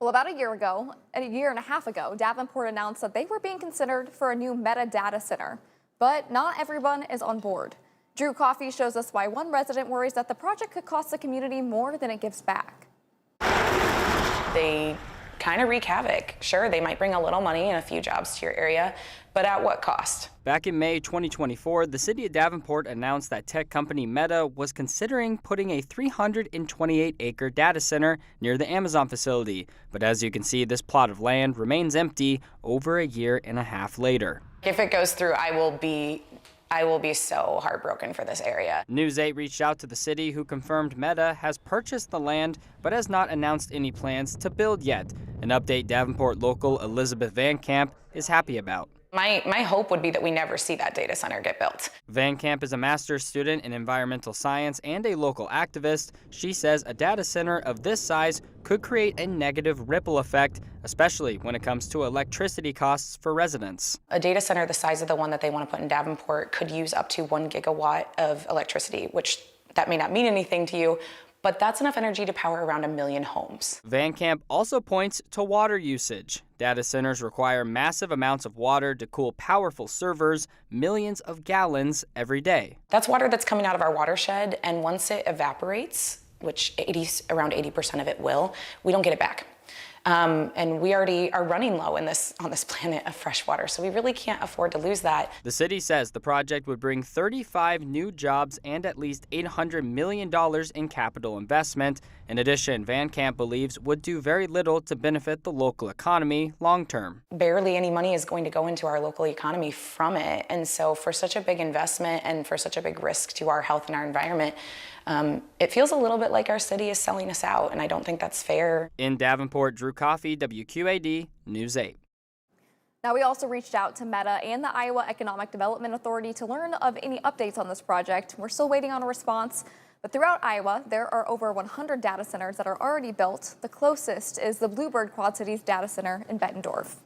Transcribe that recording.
Well, about a year and a half ago, Davenport announced that they were being considered for a new Meta data center. But not everyone is on board. Drew Coffey shows us why one resident worries that the project could cost the community more than it gives back. They kind of wreak havoc. Sure, they might bring a little money and a few jobs to your area, but at what cost? Back in May 2024, the city of Davenport announced that tech company Meta was considering putting a 328-acre data center near the Amazon facility. But as you can see, this plot of land remains empty over a year and a half later. If it goes through, I will be so heartbroken for this area. News 8 reached out to the city, who confirmed Meta has purchased the land but has not announced any plans to build yet. An update Davenport local Elizabeth Van Camp is happy about. My hope would be that we never see that data center get built. Van Camp is a master's student in environmental science and a local activist. She says a data center of this size could create a negative ripple effect, especially when it comes to electricity costs for residents. A data center the size of the one that they want to put in Davenport could use up to 1 gigawatt of electricity, which that may not mean anything to you, but that's enough energy to power around 1 million homes. Van Camp also points to water usage. Data centers require massive amounts of water to cool powerful servers, millions of gallons every day. That's water that's coming out of our watershed, and once it evaporates, which around 80% of it will, we don't get it back. And we already are running low on this planet of fresh water, so we really can't afford to lose that. The city says the project would bring 35 new jobs and at least $800 million in capital investment. In addition, Van Camp believes would do very little to benefit the local economy long term. Barely any money is going to go into our local economy from it, and so for such a big investment and for such a big risk to our health and our environment, it feels a little bit like our city is selling us out, and I don't think that's fair. In Davenport, Drew Coffey, WQAD News 8. Now, we also reached out to Meta and the Iowa Economic Development Authority to learn of any updates on this project. We're still waiting on a response. But throughout Iowa, there are over 100 data centers that are already built. The closest is the Bluebird Quad Cities data center in Bettendorf.